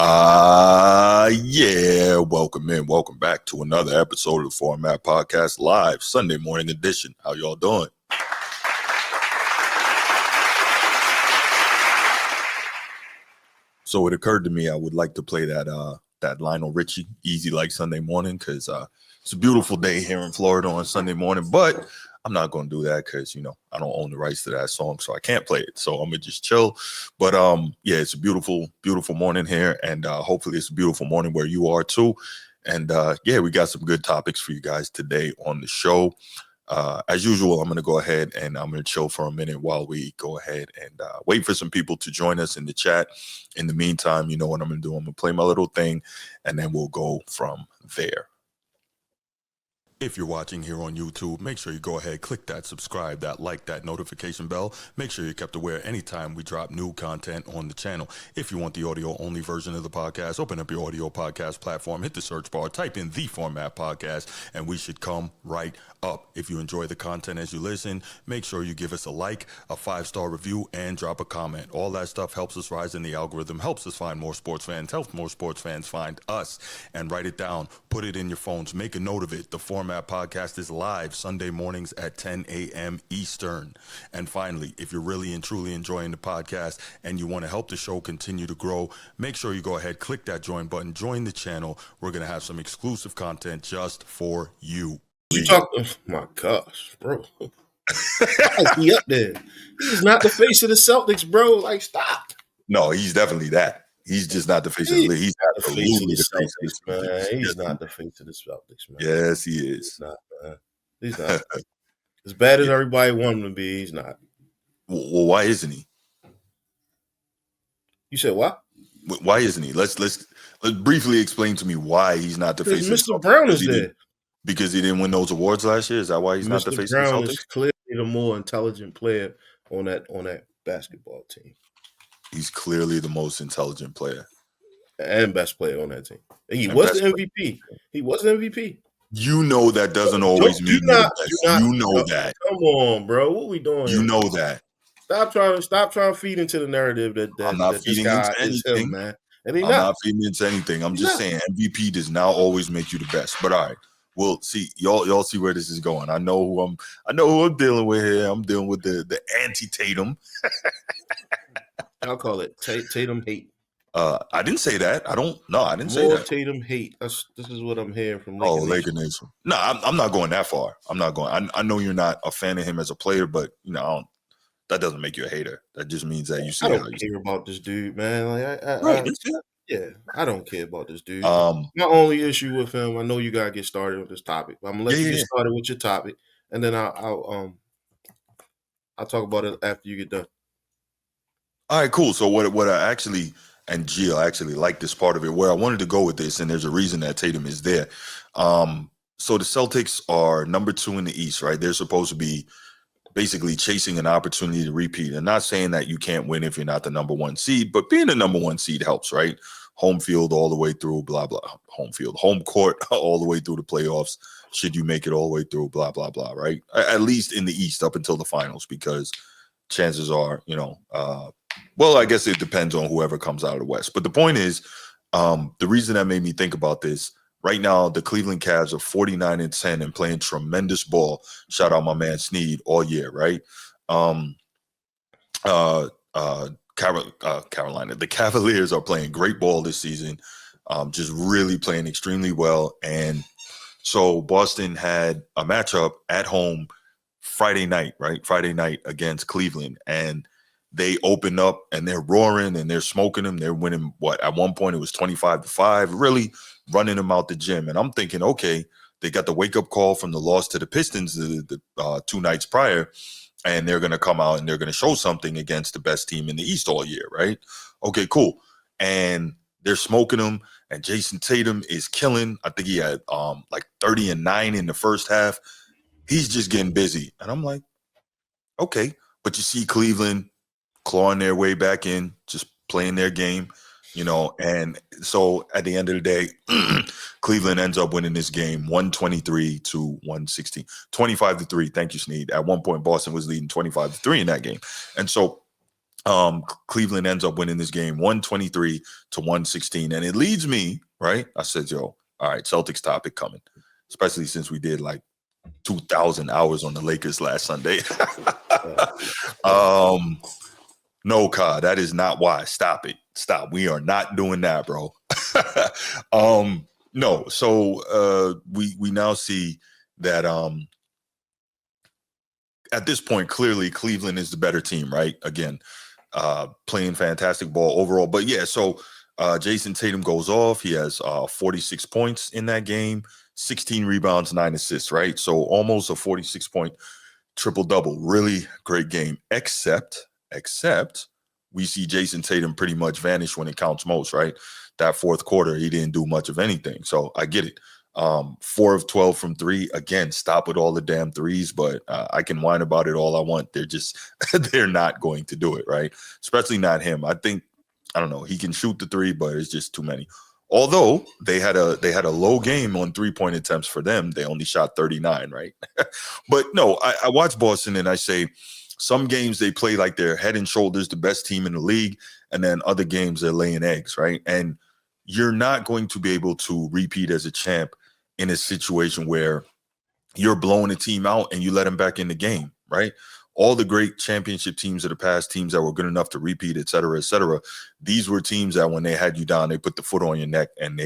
Yeah, welcome in. Welcome back to another episode of the Format Podcast live Sunday morning edition. How y'all doing? So it occurred to me I would like to play that Lionel Richie, Easy Like Sunday Morning, because it's a beautiful day here in Florida on Sunday morning, but I'm not going to do that because, I don't own the rights to that song, so I can't play it. So I'm going to just chill. But, yeah, it's a beautiful, beautiful morning here, and hopefully it's a beautiful morning where you are too. And, yeah, we got some good topics for you guys today on the show. As usual, I'm going to go ahead and I'm going to chill for a minute while we go ahead and wait for some people to join us in the chat. In the meantime, you know what I'm going to do? I'm going to play my little thing, and then we'll go from there. If you're watching here on YouTube, make sure you go ahead, click that subscribe, that like, that notification bell. Make sure you're kept aware anytime we drop new content on the channel. If you want the audio-only version of the podcast, open up your audio podcast platform, hit the search bar, type in The Format Podcast, and we should come right up. If you enjoy the content as you listen, make sure you give us a like, a 5-star review, and drop a comment. All that stuff helps us rise in the algorithm, helps us find more sports fans, helps more sports fans find us, and write it down, put it in your phones, make a note of it. The Format Podcast is live Sunday mornings at 10 a.m. Eastern. And finally, if you're really and truly enjoying the podcast and you want to help the show continue to grow, make sure you go ahead, click that join button, join the channel. We're going to have some exclusive content just for you. Oh my gosh, bro. He up there. He's not the face of the Celtics, bro. Like, stop. No, he's definitely that. He's just not the face of the league. He's not the face of the Celtics, man. He's not the face of the Celtics, man. Yes, he is. He's not, man. He's not. As bad as everybody want him to be, he's not. Well, why isn't he? You said what? Why isn't he? Let's briefly explain to me why he's not the face of the Celtics. Mr. Brown is there. Because he didn't win those awards last year? Is that why he's not the face of the Celtics? Mr. Brown is clearly the more intelligent player on that basketball team. He's clearly the most intelligent player. And best player on that team. He was the MVP. He was the MVP. You know that doesn't always mean that. You know that. Come on, bro. What we doing You here? know that. Stop trying to feed into the narrative that I'm not feeding into anything, him, man. And I'm not feeding into anything. I'm just saying MVP does not always make you the best. But all right. Well, see, y'all see where this is going. I know who I'm dealing with here. I'm dealing with the anti-Tatum. I'll call it Tatum hate. I didn't say that. I didn't say that. Tatum hate. This is what I'm hearing from Laker Nation. No, I'm not going that far. I'm not going. I know you're not a fan of him as a player, but that doesn't make you a hater. That just means that you see. I don't care about this dude, man. I don't care about this dude. My only issue with him, I know you gotta get started with this topic, but I'm gonna let you get started with your topic, and then I'll talk about it after you get done. All right, cool. So what I actually, and Gio actually like this part of it, where I wanted to go with this, and there's a reason that Tatum is there. So the Celtics are number 2 in the East, right? They're supposed to be basically chasing an opportunity to repeat. And not saying that you can't win if you're not the number 1 seed, but being the number 1 seed helps, right? Home field all the way through, blah, blah. Home court all the way through the playoffs. Should you make it all the way through, blah, blah, blah, right? At least in the East up until the finals, because chances are, well, I guess it depends on whoever comes out of the West. But the point is, the reason that made me think about this, right now, the Cleveland Cavs are 49-10 and playing tremendous ball. Shout out my man Snead all year, right? Carolina, the Cavaliers are playing great ball this season, just really playing extremely well. And so Boston had a matchup at home Friday night, right? Friday night against Cleveland. And they open up and they're roaring and they're smoking them. They're winning at one point it was 25-5, really running them out the gym. And I'm thinking, okay, they got the wake-up call from the loss to the Pistons the 2 nights prior, and they're going to come out and they're going to show something against the best team in the East all year, right? Okay, cool. And they're smoking them, and Jayson Tatum is killing. I think he had like 30 and 9 in the first half. He's just getting busy. And I'm like, okay. But you see Cleveland clawing their way back in, just playing their game, and so at the end of the day, Cleveland ends up winning this game 123-116, 25-3. Thank you, Snead. At one point, Boston was leading 25-3 in that game. And so Cleveland ends up winning this game 123-116. And it leads me, right? I said, yo, all right, Celtics topic coming, especially since we did like 2,000 hours on the Lakers last Sunday. No, Ka, that is not why. Stop it. Stop. We are not doing that, bro. No. So we now see that at this point, clearly Cleveland is the better team, right? Again, playing fantastic ball overall. But yeah, so Jayson Tatum goes off. He has 46 points in that game, 16 rebounds, 9 assists, right? So almost a 46-point triple-double. Really great game, except we see Jayson Tatum pretty much vanish when it counts most, right? That fourth quarter, he didn't do much of anything. So I get it. 4 of 12 from 3. Again, stop with all the damn threes, but I can whine about it all I want. They're just, they're not going to do it, right? Especially not him. I think, I don't know, he can shoot the 3, but it's just too many. Although they had a low game on 3-point attempts for them. They only shot 39, right? But no, I watch Boston and I say some games they play like they're head and shoulders the best team in the league, and then other games they're laying eggs, right? And you're not going to be able to repeat as a champ in a situation where you're blowing a team out and you let them back in the game, right? All the great championship teams of the past, teams that were good enough to repeat, et cetera, these were teams that when they had you down, they put the foot on your neck and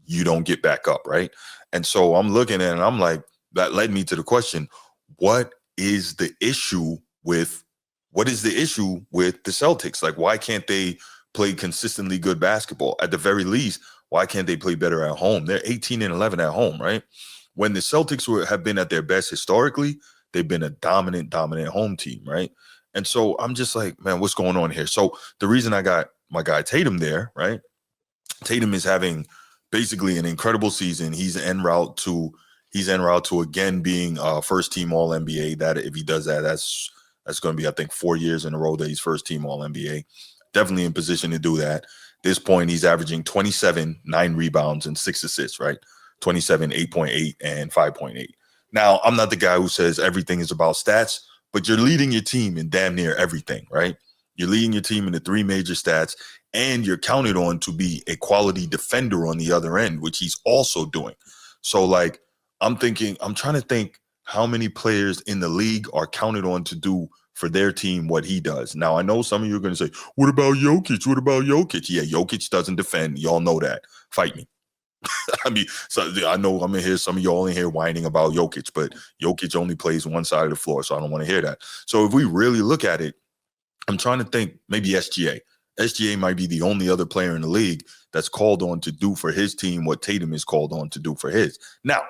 you don't get back up, right? And so I'm looking at it and I'm like, that led me to the question, what is the issue with the Celtics? Like, why can't they play consistently good basketball? At the very least, why can't they play better at home? They're 18-11 at home, right? When the Celtics have been at their best historically, they've been a dominant home team, right? And so I'm just like, man, what's going on here? So the reason I got my guy Tatum there, right? Tatum is having basically an incredible season. He's en route to again being first team All NBA. That if he does that, that's going to be, I think, 4 years in a row that he's first team All NBA. Definitely in position to do that. At this point, he's averaging 27, 9 rebounds, and 6 assists, right? 27, 8.8, and 5.8. Now, I'm not the guy who says everything is about stats, but you're leading your team in damn near everything, right? You're leading your team in the 3 major stats, and you're counted on to be a quality defender on the other end, which he's also doing. So, like, I'm trying to think how many players in the league are counted on to do for their team what he does. Now, I know some of you are going to say, what about Jokic? What about Jokic? Yeah, Jokic doesn't defend. Y'all know that. Fight me. I mean, so I know I'm in here. Some of y'all in here whining about Jokic, but Jokic only plays one side of the floor, so I don't want to hear that. So if we really look at it, I'm trying to think maybe SGA. SGA might be the only other player in the league that's called on to do for his team what Tatum is called on to do for his. Now,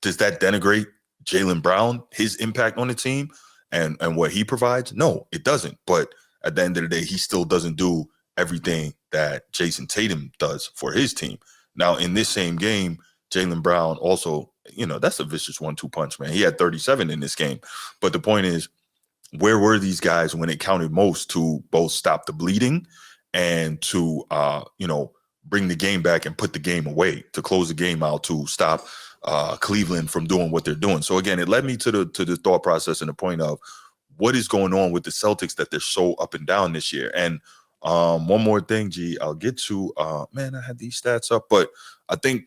does that denigrate Jaylen Brown, his impact on the team and what he provides? No, it doesn't. But at the end of the day, he still doesn't do everything that Jayson Tatum does for his team. Now, in this same game, Jaylen Brown also, that's a vicious 1-2 punch, man. He had 37 in this game. But the point is, where were these guys when it counted most to both stop the bleeding and to bring the game back and put the game away, to close the game out, to stop Cleveland from doing what they're doing? So again, it led me to the thought process and the point of what is going on with the Celtics that they're so up and down this year. And one more thing, G, I'll get to. Man, I had these stats up, but I think,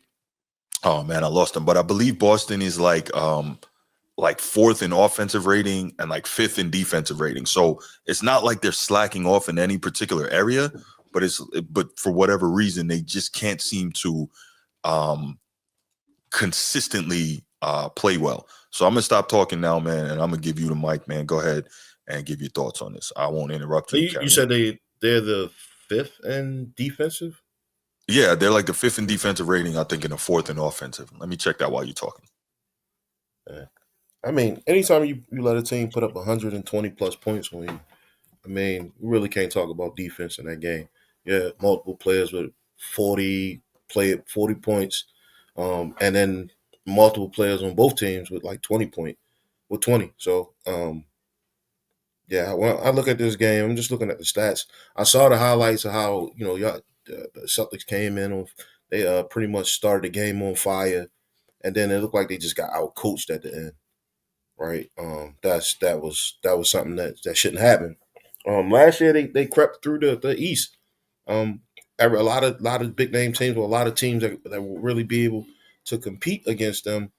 oh man, I lost them. But I believe Boston is like 4th in offensive rating and like 5th in defensive rating. So it's not like they're slacking off in any particular area, but for whatever reason, they just can't seem to consistently play well. So I'm gonna stop talking now, man, and I'm gonna give you the mic, man. Go ahead and give your thoughts on this. I won't interrupt you. You said they're the 5th in defensive? Yeah, they're like the 5th in defensive rating, I think, in the 4th in offensive. Let me check that while you're talking. I mean, anytime you let a team put up 120 plus points on you, I mean, we really can't talk about defense in that game. Yeah, multiple players with 40 points, and then multiple players on both teams with like 20. So, yeah, when I look at this game, I'm just looking at the stats. I saw the highlights of how the Celtics came in on. They pretty much started the game on fire, and then it looked like they just got out coached at the end. Right, that was something that shouldn't happen. Last year they crept through the East. A lot of big name teams, or a lot of teams that will really be able to compete against them,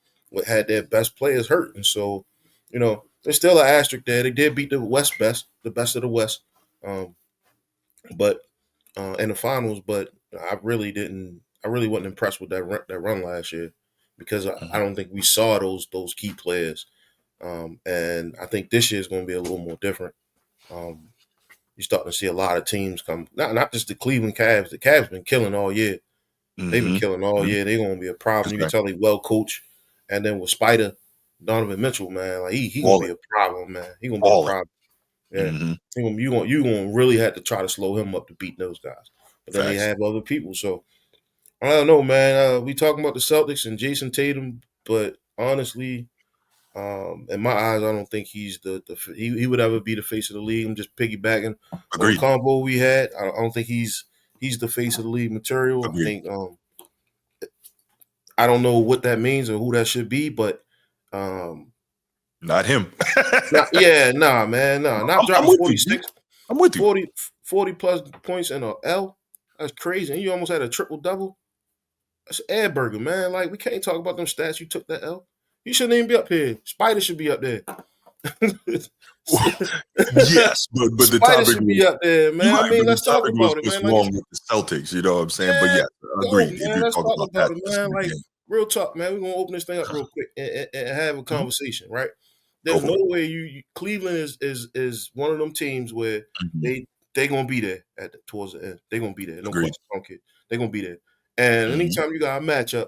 had their best players hurt, and so there's still an asterisk there. They did beat the the best of the West, but in the finals. But I really didn't. I really wasn't impressed with that run last year because I don't think we saw those key players. And I think this year is going to be a little more different. You're starting to see a lot of teams come, not just the Cleveland Cavs. The Cavs been killing all year. They've been killing all year. They're going to be a problem. You can tell they well coached. And then with Spider, Donovan Mitchell, man, like he going to be a problem, man. He going to be a problem. Yeah, you gonna really have to try to slow him up to beat those guys. But then they have other people. So I don't know, man. We talking about the Celtics and Jayson Tatum, but honestly, in my eyes, I don't think he's he would ever be the face of the league. I'm just piggybacking on the combo we had. I don't think he's the face of the league material. Agreed. I think I don't know what that means or who that should be, but not him. Man. Not dropping 46. I'm with you. 40 plus points in a L. That's crazy. And you almost had a triple double. That's Ed Burger, man. Like, we can't talk about them stats. You took that L. You shouldn't even be up here. Spider should be up there. Yes, but the Spider should be up there, man. I mean, let's talk about it, man. What's wrong with the Celtics? You know what I'm saying? But yeah, I agree. Man, let's talk about it, man. Like, real talk, man. We're gonna open this thing up real quick and have a conversation, right? There's no way you Cleveland is one of them teams where they gonna be there towards the end. They're gonna be there. No question, they're gonna be there. And anytime you got a matchup,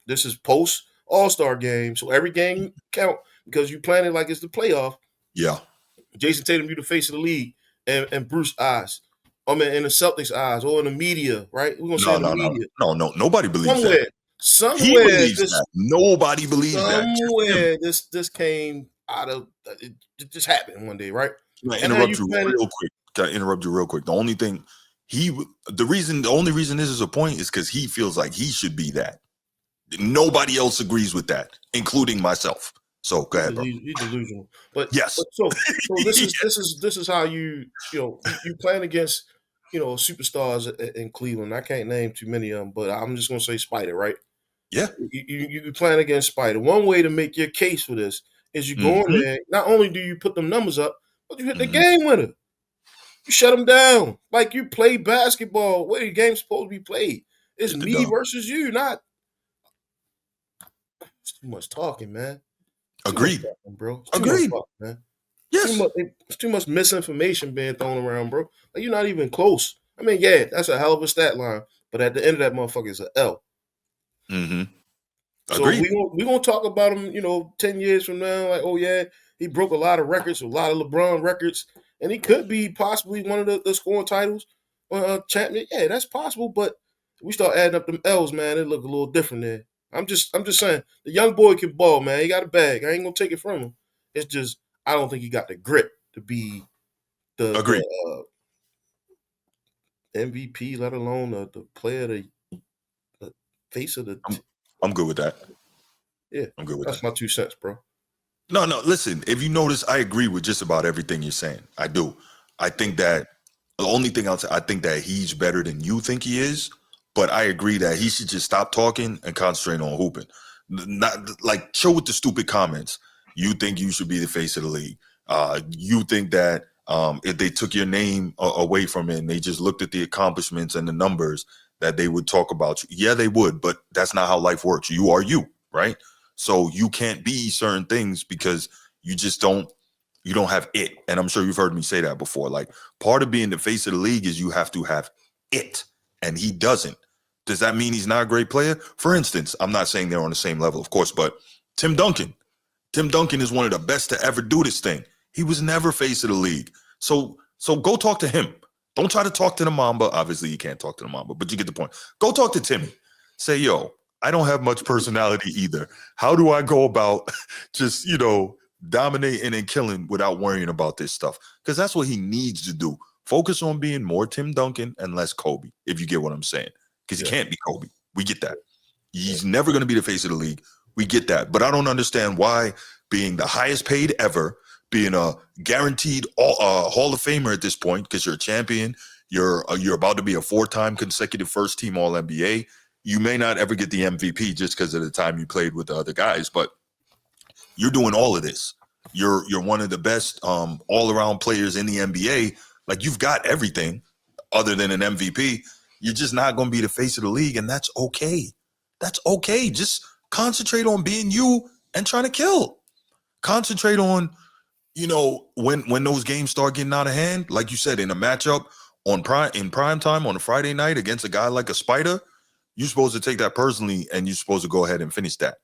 this is post All-Star game, so every game count because you plan it like it's the playoff. Yeah. Jayson Tatum, you the face of the league, and Bruce's eyes. I mean, in the Celtics' eyes or in the media, right? We're gonna say in the media. No, nobody believes that. Somewhere, he believes that. Nobody believes that. Somewhere, this came out of it. Just happened one day, right? Can I interrupt you real quick? The only reason this is a point is because he feels like he should be that. Nobody else agrees with that, including myself. So go ahead, bro. He's delusional, but yes. So this is how you playing against superstars in Cleveland. I can't name too many of them, but I'm just gonna say Spider, right? Yeah. You playing against Spider. One way to make your case for this is you go in there. Not only do you put them numbers up, but you hit the game winner. You shut them down like you play basketball. Where the game's supposed to be played? It's me versus you, not. It's too much talking, man. Agreed, bro. Agreed, man. Yes, it's too much misinformation being thrown around, bro. Like, you're not even close. I mean, yeah, that's a hell of a stat line, but at the end of that motherfucker is an L. So we gonna talk about him, 10 years from now. Like, oh yeah, he broke a lot of records, a lot of LeBron records, and he could be possibly one of the scoring titles, champion. Yeah, that's possible. But we start adding up them L's, man. It look a little different there. I'm just saying the young boy can ball, man. He got a bag. I ain't gonna take it from him. It's just I don't think he got the grit to be the MVP, let alone the player, the face of the. I'm good with that. Yeah, I'm good with that. That's my 2 cents, bro. No. Listen, if you notice, I agree with just about everything you're saying. I do. I think that the only thing I'll say, I think that he's better than you think he is. But I agree that he should just stop talking and concentrate on hooping. Not like chill with the stupid comments. You think you should be the face of the league. You think that if they took your name away from it and they just looked at the accomplishments and the numbers, that they would talk about you. Yeah, they would, but that's not how life works. You are you, right? So you can't be certain things because you don't have it. And I'm sure you've heard me say that before. Like, part of being the face of the league is you have to have it. And he doesn't. Does that mean he's not a great player? For instance, I'm not saying they're on the same level, of course, but Tim Duncan is one of the best to ever do this thing. He was never face of the league. So go talk to him. Don't try to talk to the Mamba. Obviously, you can't talk to the Mamba, but you get the point. Go talk to Timmy. Say, yo, I don't have much personality either. How do I go about just, dominating and killing without worrying about this stuff? Because that's what he needs to do. Focus on being more Tim Duncan and less Kobe, if you get what I'm saying. Because he can't be Kobe. We get that. He's never going to be the face of the league. We get that. But I don't understand why being the highest paid ever, being a guaranteed Hall of Famer at this point because you're a champion. You're about to be a 4-time consecutive first team All NBA. You may not ever get the MVP just because of the time you played with the other guys, but you're doing all of this. You're one of the best all around players in the NBA. Like, you've got everything other than an MVP. You're just not going to be the face of the league, and that's okay. That's okay. Just concentrate on being you and trying to kill. Concentrate on, when those games start getting out of hand, like you said, in a matchup in prime time on a Friday night against a guy like a Spider, you're supposed to take that personally, and you're supposed to go ahead and finish that,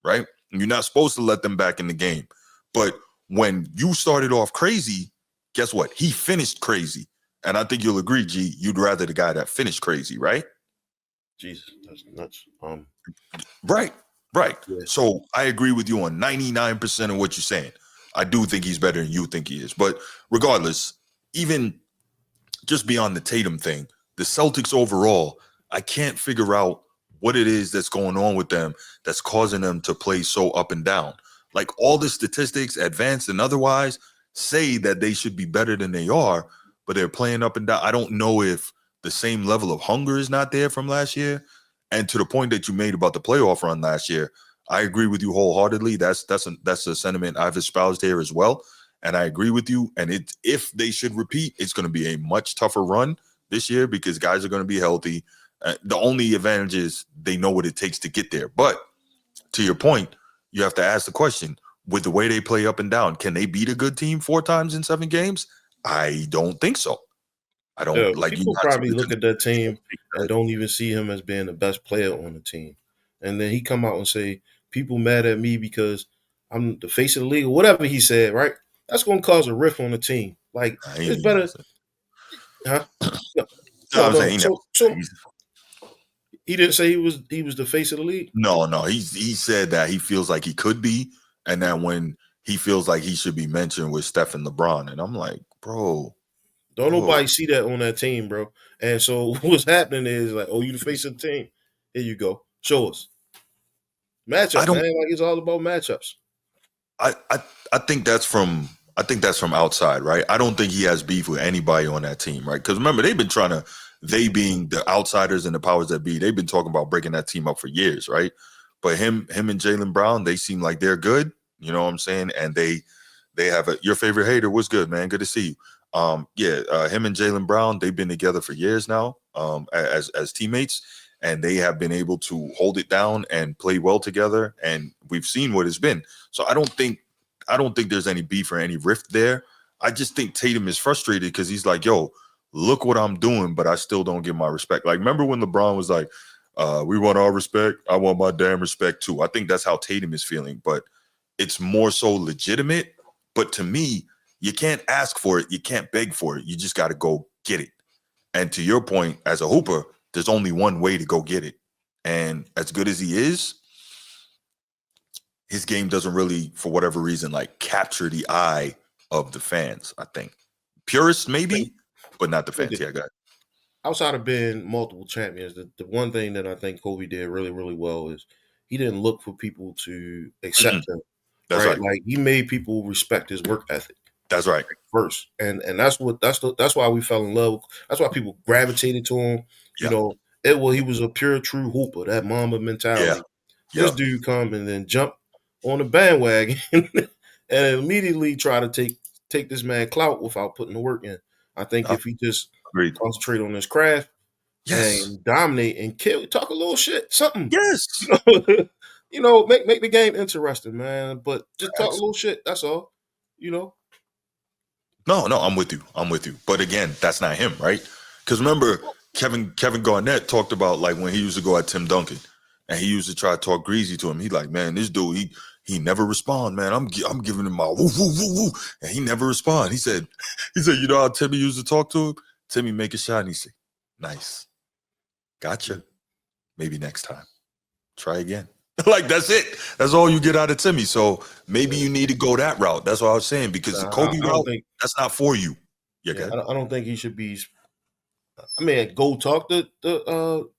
right? You're not supposed to let them back in the game. But when you started off crazy, guess what? He finished crazy. And I think you'll agree, G, you'd rather the guy that finished crazy, right? Jesus, that's nuts. Right. Yeah. So I agree with you on 99% of what you're saying. I do think he's better than you think he is. But regardless, even just beyond the Tatum thing, the Celtics overall, I can't figure out what it is that's going on with them that's causing them to play so up and down. Like, all the statistics, advanced and otherwise, say that they should be better than they are, but they're playing up and down. I don't know if the same level of hunger is not there from last year. And to the point that you made about the playoff run last year, I agree with you wholeheartedly. That's a sentiment I've espoused here as well. And I agree with you. And if they should repeat, it's going to be a much tougher run this year because guys are going to be healthy. The only advantage is they know what it takes to get there. But to your point, you have to ask the question, with the way they play up and down, can they beat a good team 4 times in 7 games? I don't think so. I don't like you. People probably look at that team and don't even see him as being the best player on the team. And then he come out and say, people mad at me because I'm the face of the league or whatever he said, right? That's going to cause a rift on the team. Like, it's better. Huh? No. So he didn't say he was the face of the league? No. He said that he feels like he could be, and that when he feels like he should be mentioned with Steph and LeBron. And I'm like, bro. Don't nobody see that on that team, bro. And so what's happening is like, oh, you the face of the team. Here you go. Show us. Matchup, man. Like, it's all about matchups. I think that's from outside, right? I don't think he has beef with anybody on that team, right? Because remember, they being the outsiders and the powers that be, they've been talking about breaking that team up for years, right? But him and Jaylen Brown, they seem like they're good. You know what I'm saying? And they have your favorite hater. What's good, man? Good to see you. Him and Jaylen Brown, they've been together for years now, as teammates, and they have been able to hold it down and play well together. And we've seen what it's been. So I don't think there's any beef or any rift there. I just think Tatum is frustrated because he's like, yo, look what I'm doing, but I still don't get my respect. Like, remember when LeBron was like, we want our respect, I want my damn respect too. I think that's how Tatum is feeling, but it's more so legitimate. But to me, you can't ask for it. You can't beg for it. You just got to go get it. And to your point, as a hooper, there's only one way to go get it. And as good as he is, his game doesn't really, for whatever reason, like capture the eye of the fans, I think. Purists, maybe, but not the fans. Yeah, go ahead. Outside of being multiple champions, the one thing that I think Kobe did really, really well is he didn't look for people to accept him. That's right. Like, he made people respect his work ethic. That's right. First. And that's why we fell in love. That's why people gravitated to him. Yeah. You know, he was a pure true hooper, that Mamba mentality. Yeah. This dude come and then jump on the bandwagon and immediately try to take this man clout without putting the work in. I think if he just concentrate on his craft and dominate and kill, talk a little shit, something. Yes. You know, make the game interesting, man. But just talk a little shit. That's all. You know. No, I'm with you. But again, that's not him, right? Because remember, Kevin Garnett talked about, like, when he used to go at Tim Duncan and he used to try to talk greasy to him. He like, man, this dude, he never respond, man. I'm giving him my woo woo woo woo, and he never respond. He said, you know how Timmy used to talk to him? Timmy make a shot and he say, nice, gotcha. Maybe next time, try again. Like, that's it. That's all you get out of Timmy. So maybe you need to go that route. That's what I was saying, because the Kobe route, that's not for you. Yeah, I don't think he should be. I mean, go talk to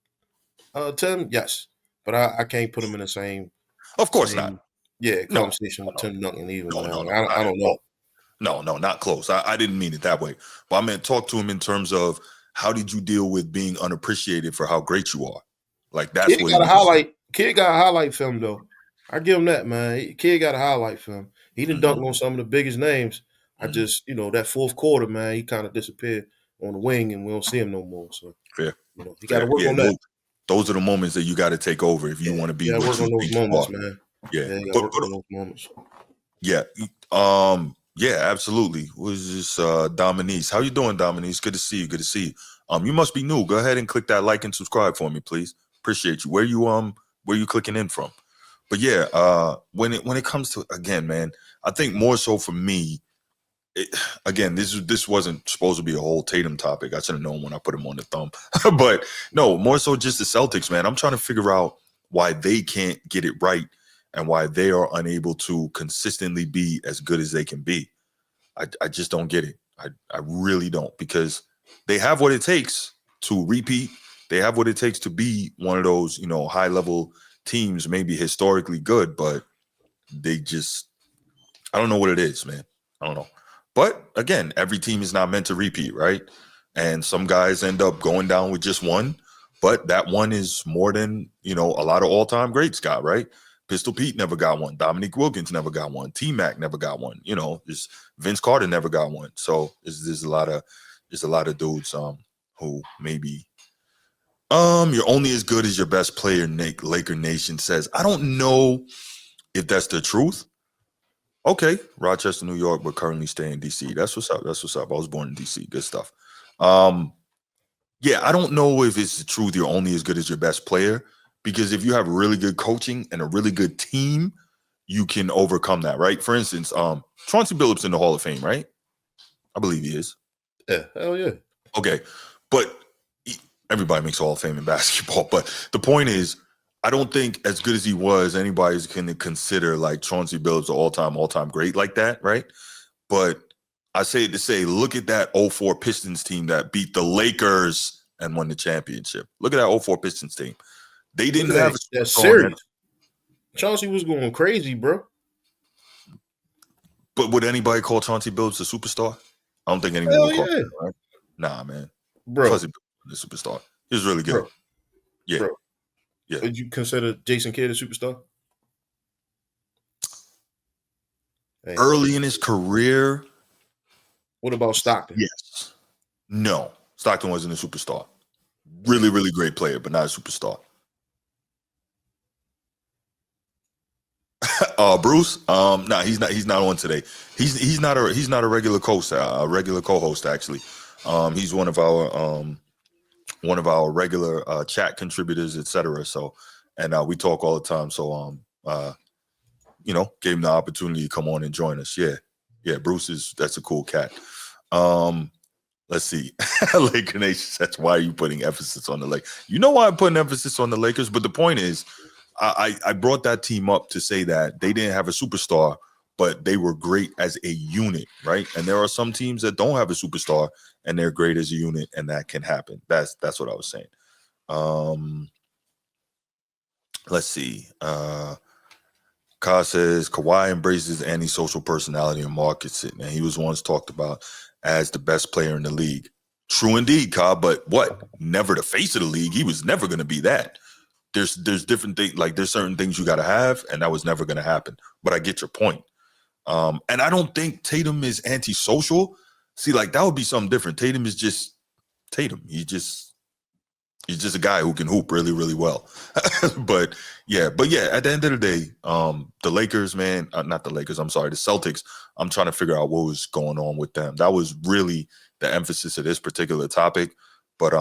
Tim, yes, but I can't put him in the same. Of course not. Yeah, conversation with Tim Duncan either. No, I don't know. No, not close. I didn't mean it that way. But I meant talk to him in terms of how did you deal with being unappreciated for how great you are? Like that's what he was. Kid got a highlight film though. I give him that, man. Kid got a highlight film. He done dunked on some of the biggest names. I just, that fourth quarter, man, he kind of disappeared on the wing, and we don't see him no more. So Fair. He got to work on that. Those are the moments that you got to take over if you want to be. Yeah, work on those moments, man. Yeah, you got to work on those moments. Yeah, yeah, absolutely. Was this Dominique? How you doing, Dominique? Good to see you. Good to see you. You must be new. Go ahead and click that like and subscribe for me, please. Appreciate you. Where you clicking in from? But yeah, when it comes to, again, man, I think more so for me, again, this wasn't supposed to be a whole Tatum topic. I should have known when I put him on the thumb. But no, more so just the Celtics, man. I'm trying to figure out why they can't get it right and why they are unable to consistently be as good as they can be. I just don't get it. I really don't, because they have what it takes to repeat. They have what it takes to be one of those, high level teams, maybe historically good, but they just, I don't know what it is, man. I don't know. But again, every team is not meant to repeat, right? And some guys end up going down with just one, but that one is more than, a lot of all-time greats got, right? Pistol Pete never got one. Dominique Wilkins never got one. T-Mac never got one. Just Vince Carter never got one. So there's a lot of dudes who maybe you're only as good as your best player, Nick. Laker Nation says. I don't know if that's the truth. Okay, Rochester, New York, but currently stay in DC. That's what's up. I was born in DC. Good stuff. Yeah, I don't know if it's the truth you're only as good as your best player, because if you have really good coaching and a really good team, you can overcome that, right? For instance, Chauncey Billups in the Hall of Fame, right? I believe he is. Yeah, hell yeah. Okay, but everybody makes Hall of Fame in basketball. But the point is, I don't think as good as he was, anybody's going to consider like Chauncey Billups an all-time great like that, right? But I say it to say, look at that 04 Pistons team that beat the Lakers and won the championship. Look at that 04 Pistons team. They didn't have that series. Chauncey was going crazy, bro. But would anybody call Chauncey Billups a superstar? I don't think anyone would call him, right? Nah, man. Bro. Chauncey Billups is a superstar. He was really good. Bro. Yeah. Bro. Yeah. Would you consider Jayson Kidd a superstar? Early in his career. What about Stockton? Yes. No. Stockton wasn't a superstar. Really, really great player, but not a superstar. Bruce, nah, he's not on today. He's not a regular co-host actually. He's one of our regular chat contributors, etc. So, and we talk all the time. So gave him the opportunity to come on and join us. Yeah, Bruce that's a cool cat. Let's see. Laker Nation says, why are you putting emphasis on the Lakers? You know why I'm putting emphasis on the Lakers, but the point is, I brought that team up to say that they didn't have a superstar, but they were great as a unit, right? And there are some teams that don't have a superstar and they're great as a unit, and that can happen. That's what I was saying. Let's see. Ka says Kawhi embraces antisocial personality and markets it, and he was once talked about as the best player in the league. True indeed, Ka, but what? Never the face of the league. He was never going to be that. There's different things, like there's certain things you got to have, and that was never going to happen. But I get your point. And I don't think Tatum is antisocial. See, like that would be something different. Tatum is just Tatum. He's just a guy who can hoop really, really well. But yeah, at the end of the day, the Lakers, man, not the Lakers, I'm sorry, the Celtics, I'm trying to figure out what was going on with them. That was really the emphasis of this particular topic. But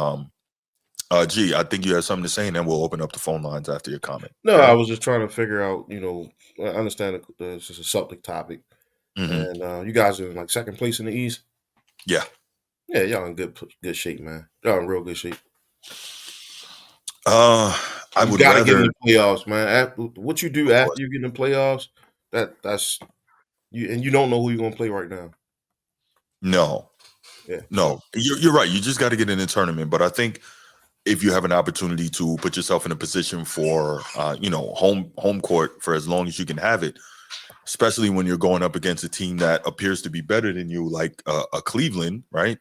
G, I think you have something to say, and then we'll open up the phone lines after your comment. No, I was just trying to figure out, I understand this is a Celtic topic. Mm-hmm. And you guys are in like second place in the East. Yeah. Yeah, y'all in good shape, man. Y'all in real good shape. I would gotta get in the playoffs, man. What you do after you get in the playoffs, that's you, and you don't know who you're gonna play right now. No. Yeah. No, you're right. You just got to get in the tournament. But I think if you have an opportunity to put yourself in a position for home court for as long as you can have it, especially when you're going up against a team that appears to be better than you, like a Cleveland, right?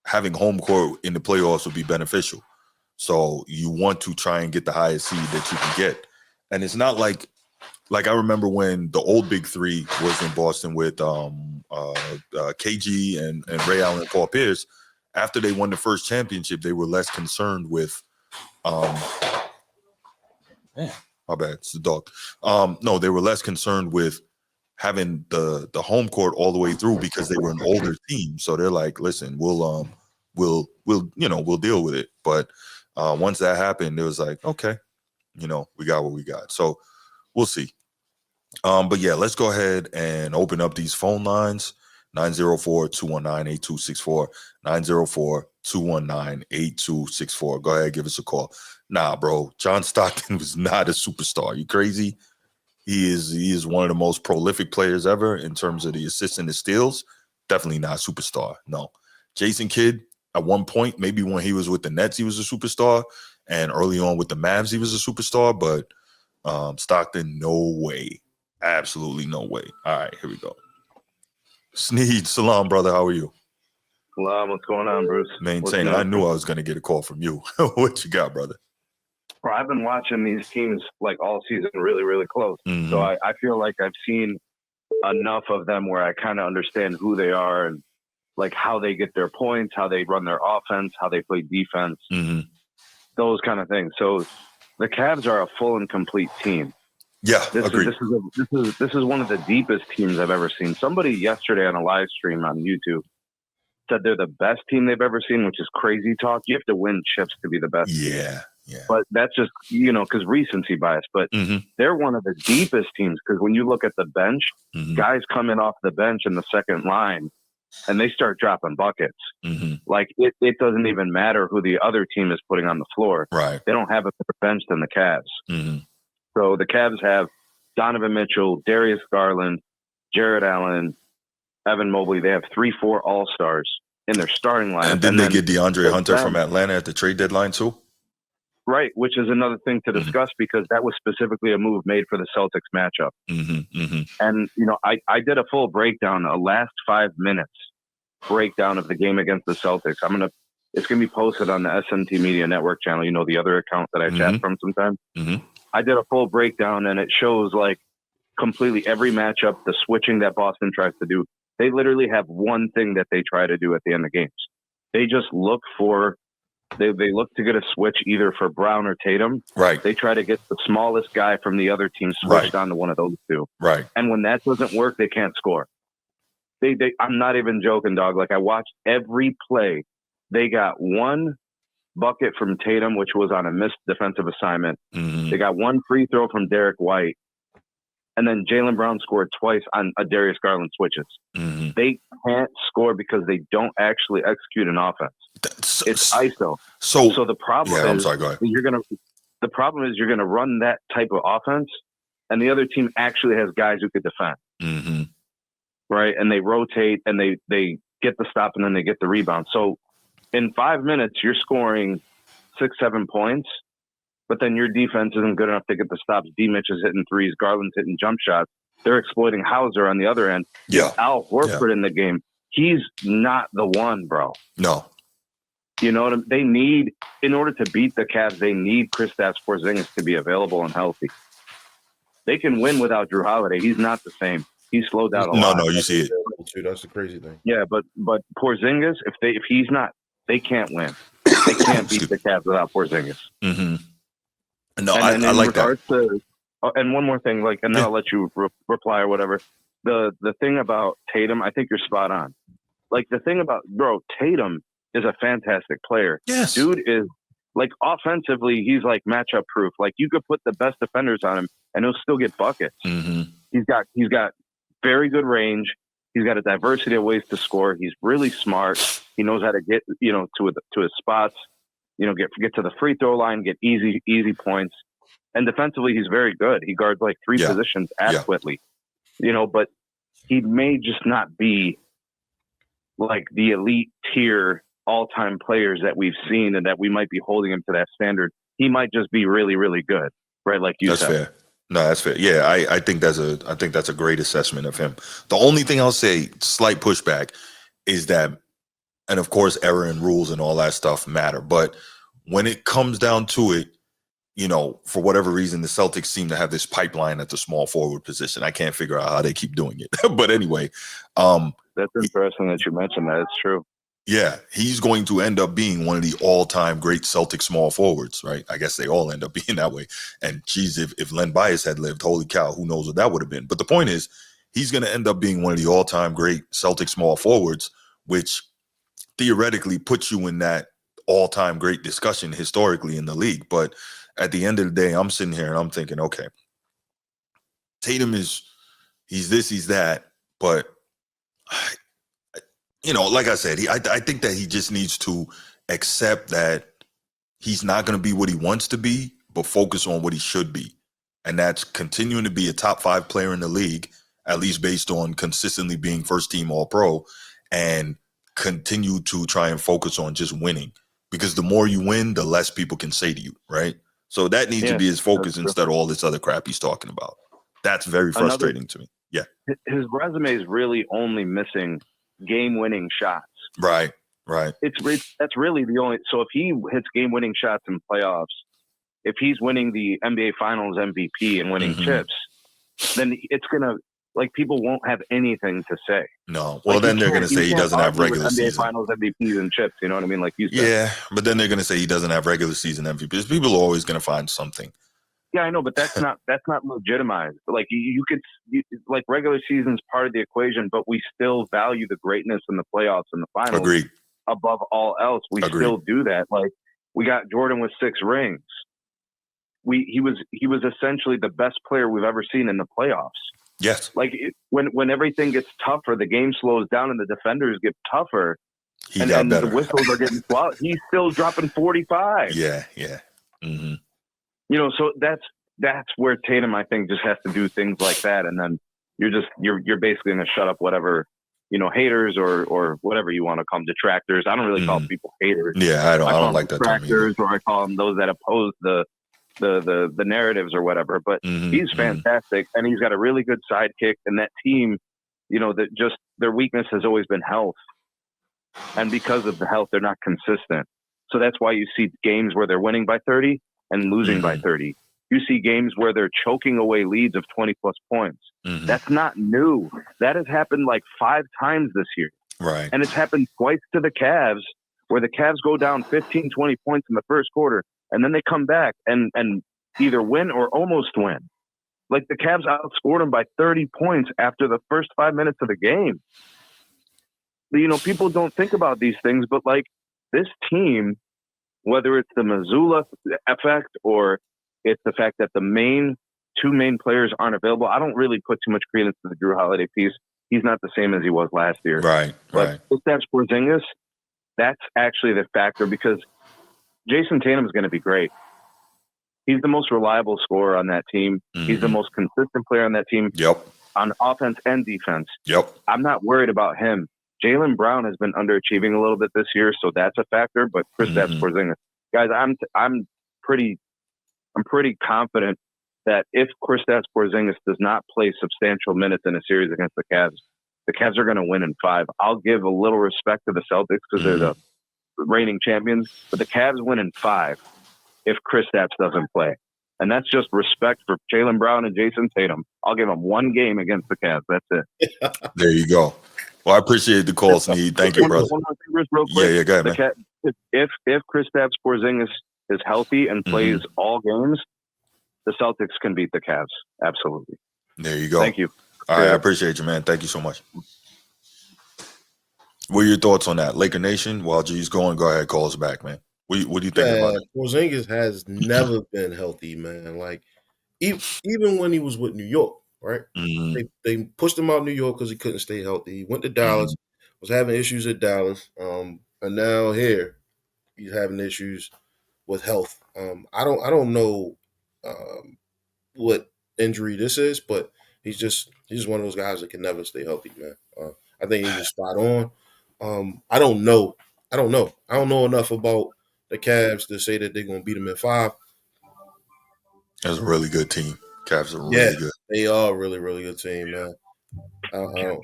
Having home court in the playoffs would be beneficial. So you want to try and get the highest seed that you can get. And it's not like I remember when the old Big Three was in Boston with KG and Ray Allen and Paul Pierce. After they won the first championship, they were less concerned with my bad, it's the dog. No, they were less concerned with having the home court all the way through because they were an older team. So they're like, listen, we'll deal with it. But once that happened, it was like, okay, we got what we got. So we'll see. But yeah, let's go ahead and open up these phone lines. 904-219-8264, 904-219-8264. Go ahead, give us a call. Nah, bro, John Stockton was not a superstar. You crazy? He is one of the most prolific players ever in terms of the assists and the steals. Definitely not a superstar. No. Jayson Kidd, at one point, maybe when he was with the Nets, he was a superstar. And early on with the Mavs, he was a superstar. But Stockton, no way. Absolutely no way. All right, here we go. Sneed, salam, brother. How are you? Salam, what's going on, Bruce? Maintain. I knew I was going to get a call from you. What you got, brother? Well, I've been watching these teams like all season really, really close. Mm-hmm. So I feel like I've seen enough of them where I kind of understand who they are and like how they get their points, how they run their offense, how they play defense, those kind of things. So the Cavs are a full and complete team. Yeah, agreed. This is one of the deepest teams I've ever seen. Somebody yesterday on a live stream on YouTube said they're the best team they've ever seen, which is crazy talk. You have to win chips to be the best team. Yeah. But that's just, because recency bias. But they're one of the deepest teams because when you look at the bench, guys coming off the bench in the second line and they start dropping buckets. Like it doesn't even matter who the other team is putting on the floor. Right. They don't have a better bench than the Cavs. So the Cavs have Donovan Mitchell, Darius Garland, Jared Allen, Evan Mobley. They have 3-4 All-Stars in their starting lineup. And didn't they get DeAndre Hunter from Atlanta at the trade deadline too? Right, which is another thing to discuss because that was specifically a move made for the Celtics matchup. And, I did a full breakdown, a last 5 minutes breakdown of the game against the Celtics. It's going to be posted on the SNT Media Network channel, the other account that I chat from sometimes. I did a full breakdown and it shows like completely every matchup, the switching that Boston tries to do. They literally have one thing that they try to do at the end of games. They just look they look to get a switch either for Brown or Tatum. Right. They try to get the smallest guy from the other team switched onto one of those two. Right. And when that doesn't work, they can't score. I'm not even joking, dog. Like I watched every play. They got one bucket from Tatum, which was on a missed defensive assignment. They got one free throw from Derek White. And then Jaylen Brown scored twice on a Darius Garland switches. They can't score because they don't actually execute an offense. It's ISO. So the problem is, I'm sorry, go ahead. The problem is you're gonna run that type of offense, and the other team actually has guys who could defend. Right, and they rotate and they get the stop and then they get the rebound. So in 5 minutes, you're scoring 6-7 points. But then your defense isn't good enough to get the stops. D-Mitch is hitting threes. Garland's hitting jump shots. They're exploiting Hauser on the other end. Al Horford in the game. He's not the one, bro. No. You know what they need in order to beat the Cavs. They need Kristaps Porzingis to be available and healthy. They can win without Drew Holiday. He's not the same. He's slowed down a lot. No, you see it. That's the crazy thing. Yeah, but Porzingis, if he's not, they can't win. They can't beat the Cavs without Porzingis. No, I like that. And one more thing, and then I'll let you reply or whatever. The thing about Tatum, I think you're spot on. Like the thing about Tatum is a fantastic player. Yes, dude is offensively, he's matchup proof. Like you could put the best defenders on him, and he'll still get buckets. He's got very good range. He's got a diversity of ways to score. He's really smart. He knows how to get to his spots. Get to the free throw line, get easy points. And defensively, he's very good. He guards three positions adequately. But he may just not be the elite tier all-time players that we've seen and that we might be holding him to that standard. He might just be really, really good, right? Like you said. That's fair. No, that's fair. Yeah, I think that's a great assessment of him. The only thing I'll say, slight pushback, is that, and of course, error and rules and all that stuff matter. But when it comes down to it, for whatever reason, the Celtics seem to have this pipeline at the small forward position. I can't figure out how they keep doing it. But anyway, that's interesting that you mentioned that. It's true. Yeah, he's going to end up being one of the all-time great Celtic small forwards, right? I guess they all end up being that way. And geez, if Len Bias had lived, holy cow, who knows what that would have been. But the point is, he's going to end up being one of the all-time great Celtic small forwards, which theoretically puts you in that all-time great discussion historically in the league. But at the end of the day, I'm sitting here and I'm thinking, okay, Tatum he's this, he's that, but like I said, I think that he just needs to accept that he's not going to be what he wants to be, but focus on what he should be. And that's continuing to be a top 5 player in the league, at least based on consistently being first team All-Pro, and continue to try and focus on just winning. Because the more you win, the less people can say to you, right? So that needs to be his focus instead of all this other crap he's talking about. That's very frustrating to me. Yeah. His resume is really only missing game-winning shots. Right. That's really the only. So if he hits game-winning shots in playoffs, if he's winning the NBA Finals MVP and winning chips, then it's gonna, people won't have anything to say. No. Well, then they're gonna say he doesn't have regular season NBA Finals MVPs and chips. You know what I mean? Like you said. Yeah, but then they're gonna say he doesn't have regular season MVPs. People are always gonna find something. Yeah, I know, but that's not legitimized. Like you could regular season's part of the equation, but we still value the greatness in the playoffs and the finals. Agreed. Above all else, we still do that. Like we got Jordan with 6 rings. He was essentially the best player we've ever seen in the playoffs. Yes. When everything gets tougher, the game slows down and the defenders get tougher. He got better. The whistles are getting swallowed. He's still dropping 45. Yeah. Mm-hmm. So that's where Tatum, I think, just has to do things like that, and then you're basically going to shut up whatever haters or whatever you want to call them, detractors. I don't really call people haters. Yeah, I don't like that term detractors, or I call them those that oppose the narratives or whatever. But he's fantastic, and he's got a really good sidekick. And that team, that just their weakness has always been health, and because of the health, they're not consistent. So that's why you see games where they're winning by 30 and losing by 30. You see games where they're choking away leads of 20 plus points. That's not new. That has happened 5 times this year. Right. And it's happened twice to the Cavs, where the Cavs go down 15, 20 points in the first quarter, and then they come back and either win or almost win. Like the Cavs outscored them by 30 points after the first 5 minutes of the game. People don't think about these things, but this team, whether it's the Missoula effect or it's the fact that the 2 main players aren't available, I don't really put too much credence to the Drew Holiday piece. He's not the same as he was last year. Right. But Kristaps Porzingis, that's actually the factor, because Jayson Tatum is going to be great. He's the most reliable scorer on that team. He's the most consistent player on that team. Yep. On offense and defense. Yep. I'm not worried about him. Jaylen Brown has been underachieving a little bit this year, so that's a factor. But Kristaps Porzingis, guys, I'm pretty confident that if Kristaps Porzingis does not play substantial minutes in a series against the Cavs are going to win in 5. I'll give a little respect to the Celtics because they're the reigning champions, but the Cavs win in 5 if Kristaps doesn't play. And that's just respect for Jaylen Brown and Jayson Tatum. I'll give them 1 game against the Cavs. That's it. There you go. Well, I appreciate the call, Sneed. Thank you, brother. One more thing, real quick. Yeah, go ahead, man. If Kristaps Porzingis is healthy and plays all games, the Celtics can beat the Cavs. Absolutely. There you go. Thank you. All right, I appreciate you, man. Thank you so much. What are your thoughts on that? Laker Nation, while G's going, go ahead, call us back, man. What do you think about it? Porzingis has never been healthy, man. Even when he was with New York, right? They pushed him out of New York because he couldn't stay healthy. He went to Dallas, was having issues at Dallas, and now here he's having issues with health. I don't know what injury this is, but he's just one of those guys that can never stay healthy, man. I think he's just spot on. I don't know enough about the Cavs to say that they're going to beat them in 5. That's a really good team. Cavs are really good. They are a really, really good team, man. I don't know.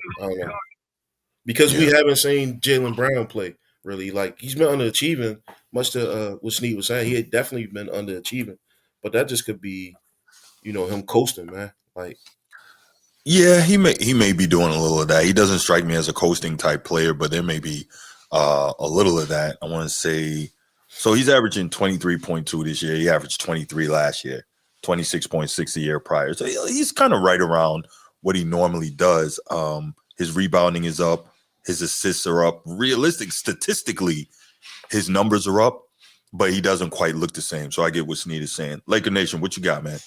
Because we haven't seen Jaylen Brown play, really. Like, he's been underachieving, much to what Snead was saying. He had definitely been underachieving. But that just could be, him coasting, man. Like, yeah, he may be doing a little of that. He doesn't strike me as a coasting type player, but there may be a little of that. I want to say, so he's averaging 23.2 this year. He averaged 23 last year, 26.6 the year prior. So he's kind of right around what he normally does. His rebounding is up. His assists are up. Statistically, his numbers are up, but he doesn't quite look the same. So I get what Snead is saying. Laker Nation, what you got, man?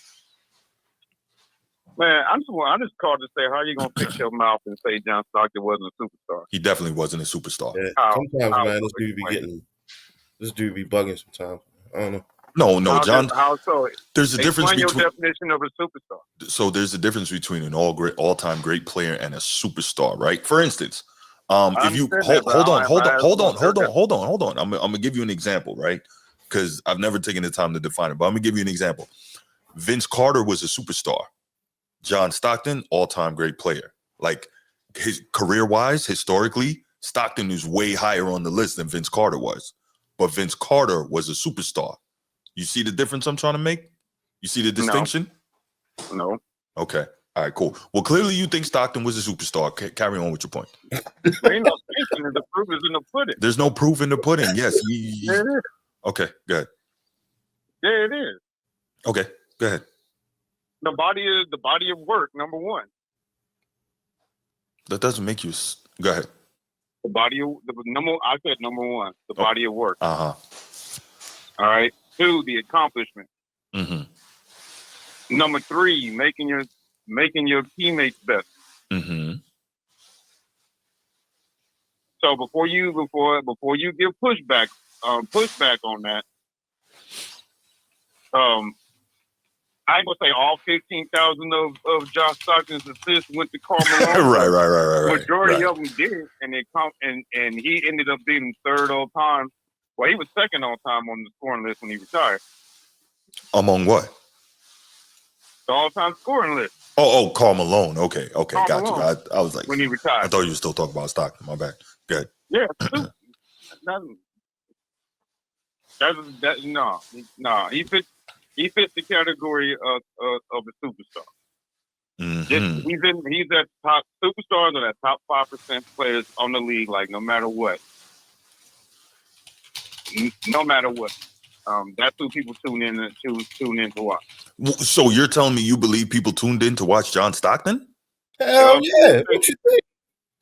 Man, I just called to say, how are you gonna fix your mouth and say John Stockton wasn't a superstar? He definitely wasn't a superstar. Yeah, sometimes, man, this dude be bugging sometimes. I don't know. No, John. How so? There's a difference between your definition of a superstar. So there's a difference between an all-time great player and a superstar, right? For instance, if you hold on. I'm gonna give you an example, right? Because I've never taken the time to define it, but I'm gonna give you an example. Vince Carter was a superstar. John Stockton, all-time great player. Like, his career-wise, historically, Stockton is way higher on the list than Vince Carter was. But Vince Carter was a superstar. You see the difference I'm trying to make? You see the distinction? No. Okay. All right, cool. Well, clearly you think Stockton was a superstar. Carry on with your point. There ain't no distinction. The proof is in the pudding. There's no proof in the pudding. Yes. There it is. Okay, go ahead. There it is. Okay, go ahead. The body of work, number one. That doesn't make you. Go ahead. I said number one, the body of work. Uh-huh. All right. 2, the accomplishment. Mm-hmm. Number 3, making your teammates better. Mm-hmm. So before you give pushback on that, I ain't gonna say all 15,000 of Josh Stockton's assists went to Karl Malone. right. Majority of them did, and he ended up being third all time. Well, he was second all time on the scoring list when he retired. Among what? The all-time scoring list. Oh, Karl Malone. Okay, Karl got Malone, you. I was like, when he retired. I thought you were still talking about Stockton. My bad. Good. Yeah. He fits the category of a superstar. Mm-hmm. He's at top superstars or that top 5% players on the league. Like no matter what. That's who people tune in to watch. So you're telling me you believe people tuned in to watch John Stockton? Hell yeah! What you think?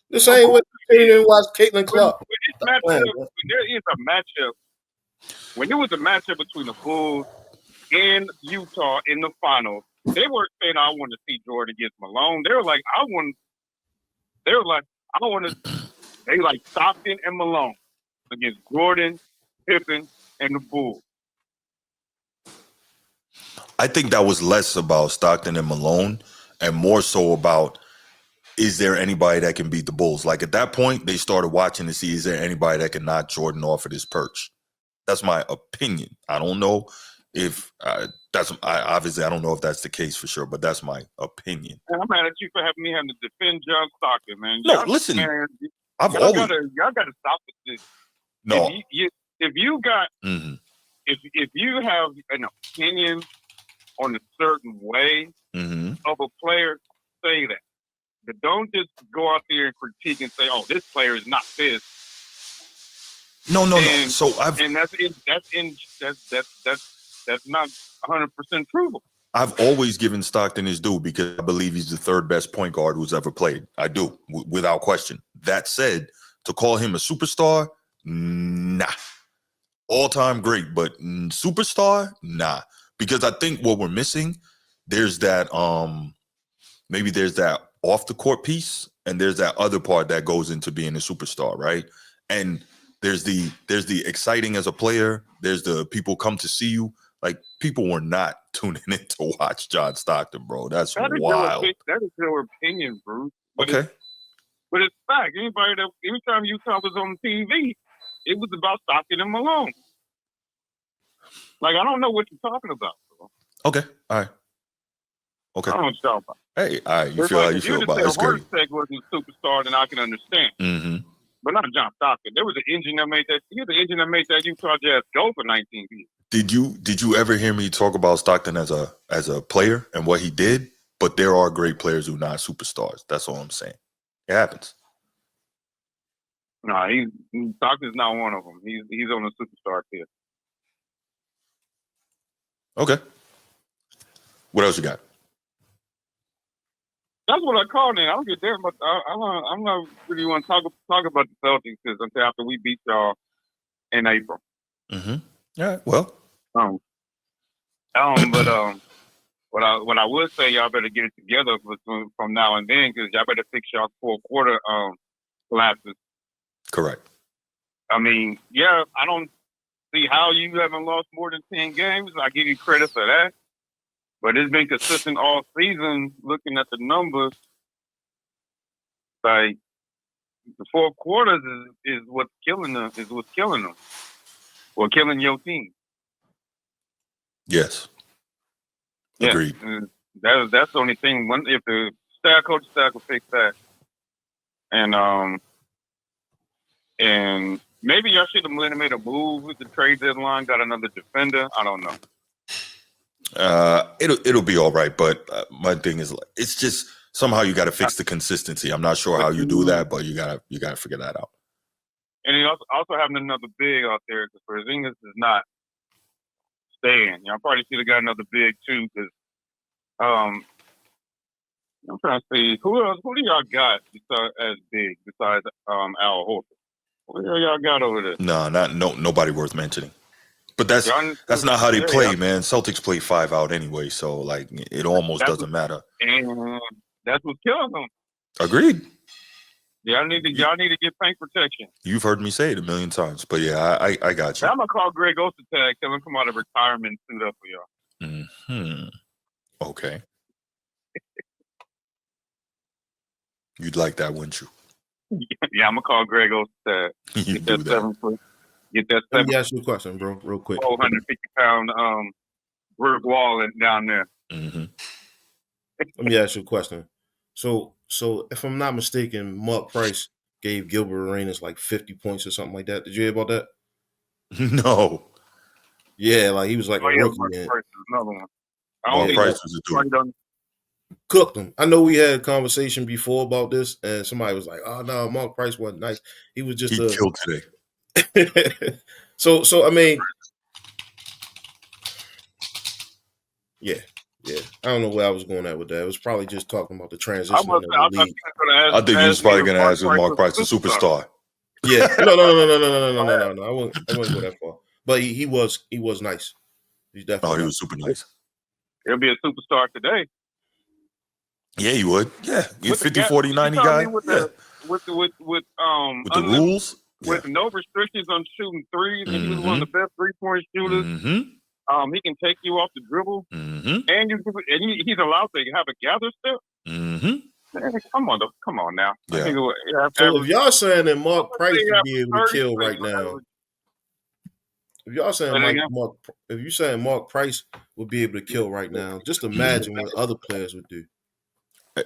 The same way you tuned in to watch Caitlin Clark. When there was a matchup between the Bulls and Utah in the finals, they weren't saying I want to see Jordan against Malone. They were like, I want to. They like Stockton and Malone against Jordan, Pippen, and the Bulls. I think that was less about Stockton and Malone and more so about, is there anybody that can beat the Bulls? Like at that point, they started watching to see, is there anybody that can knock Jordan off of his perch? That's my opinion. I don't know if obviously I don't know if that's the case for sure, but that's my opinion. I'm mad at you for having to defend John Stockton, man. No, listen, man, y'all gotta stop with this. No, if you got mm-hmm. if you have an opinion on a certain way mm-hmm. of a player, say that. But don't just go out there and critique and say, "Oh, this player is not this." No. So that's not 100% true. I've always given Stockton his due because I believe he's the third best point guard who's ever played. I do, without question. That said, to call him a superstar, nah. All-time great, but superstar, nah. Because I think what we're missing, there's that maybe there's that off the court piece, and there's that other part that goes into being a superstar, right? And there's the exciting as a player, there's the people come to see you. Like, people were not tuning in to watch John Stockton, bro. That's wild. That is your opinion, Bruce. But okay. But it's fact. Anytime Utah was on TV, it was about Stockton and Malone. Like, I don't know what you're talking about, bro. Okay, all right. Okay. I don't know what you're talking about. Hey, all right. You feel how you feel about it. It's great. Hornacek wasn't a superstar, then I can understand. Mm-hmm. But not John Stockton. There was an engine that made that. He was the engine that made that Utah Jazz go for 19 years. Did you ever hear me talk about Stockton as a player and what he did? But there are great players who are not superstars. That's all I'm saying. It happens. No, Stockton's not one of them. He's on the superstar tier. Okay. What else you got? That's what I called it. I don't get there, but I'm not really want to talk about the Celtics until after we beat y'all in April. Mm-hmm. All right. Well. But what I would say, y'all better get it together from now and then, because y'all better fix y'all fourth quarter lapses. Correct. I mean, yeah, I don't see how you haven't lost more than 10 games. I give you credit for that. But it's been consistent all season. Looking at the numbers, like the fourth quarters is what's killing them. Well, killing your team. Yes. Agreed. Yeah, that's the only thing. If the coach staff will fix that, and maybe y'all should have made a move with the trade deadline. Got another defender. I don't know. It'll be all right, but my thing is, it's just somehow you got to fix the consistency. I'm not sure how you do that, but you gotta figure that out. And he also having another big out there, because Porzingis is not staying. Y'all probably should have got another big too, because I'm trying to see who do y'all got as big besides Al Horford? What do y'all got over there? Nobody worth mentioning. But that's not how they play, man. Celtics play 5 out anyway, so like it almost doesn't matter. And that's what's killing them. Agreed. Y'all need to get paint protection. You've heard me say it a million times, but yeah, I got you. I'm gonna call Greg Ostertag, tell him come out of retirement and suit up for y'all. Mm-hmm. Okay. You'd like that, wouldn't you? Yeah, I'm gonna call Greg Ostertag. You do that. 7 foot. Get that 7. Let me ask you a question, bro, real quick. 450-pound brick wall down there. Mm-hmm. Let me ask you a question. So if I'm not mistaken, Mark Price gave Gilbert Arenas like 50 points or something like that. Did you hear about that? No. Yeah, like he was like a rookie. Mark Price is another one. Mark Price was a dude. Cooked him. I know we had a conversation before about this, and somebody was like, "Oh no, Mark Price wasn't nice. He was just killed today." So I mean, yeah. I don't know where I was going at with that. It was probably just talking about the transition of the league. I think he was probably going to ask if Mark Price a superstar. Yeah. No. I wouldn't go that far. But he was nice. He's definitely. He was super nice. He'll be a superstar today. Yeah, he would. Yeah, he's 50, 40, 90 guy. With the rules, with no restrictions on shooting threes, and he was one of the best 3-point shooters. Mm-hmm. He can take you off the dribble, and he's allowed to have a gather step. Mm-hmm. Man, come on now. Yeah. So if y'all saying that Mark Price would be able to kill right now, if y'all saying if you saying Mark Price would be able to kill right now, just imagine what other players would do.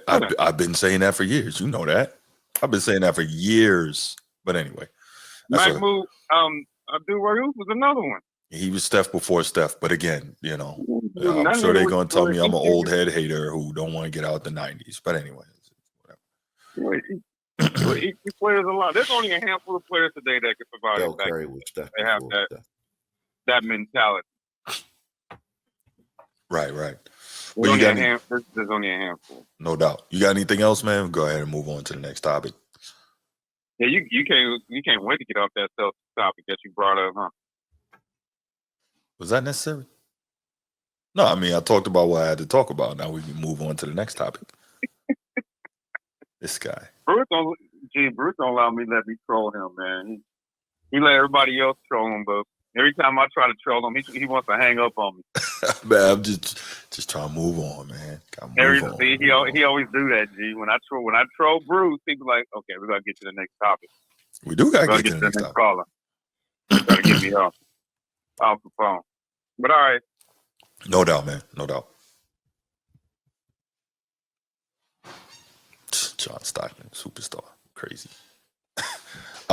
I've been saying that for years. You know that. I've been saying that for years. But anyway, Mahmoud Abdul-Rauf was another one. He was Steph before Steph, but again, I'm sure they're going to tell me I'm an old head hater who don't want to get out the 90s. But anyway, whatever. He players a lot. There's only a handful of players today that can provide it back. They have that mentality. Right. But there's only a handful. No doubt. You got anything else, man? Go ahead and move on to the next topic. Yeah, you can't wait to get off that topic that you brought up, huh? Was that necessary? No, I mean, I talked about what I had to talk about. Now we can move on to the next topic. This guy. Bruce don't let me troll him, man. He let everybody else troll him, but every time I try to troll him, he wants to hang up on me. Man, I'm just trying to move on, man. He always do that, G. When I troll Bruce, he be like, "Okay, we gotta get to the next topic." We do gotta get to the next topic. Caller. Gotta get me off the phone. But all right. No doubt, man. No doubt. John Stockton, superstar, crazy.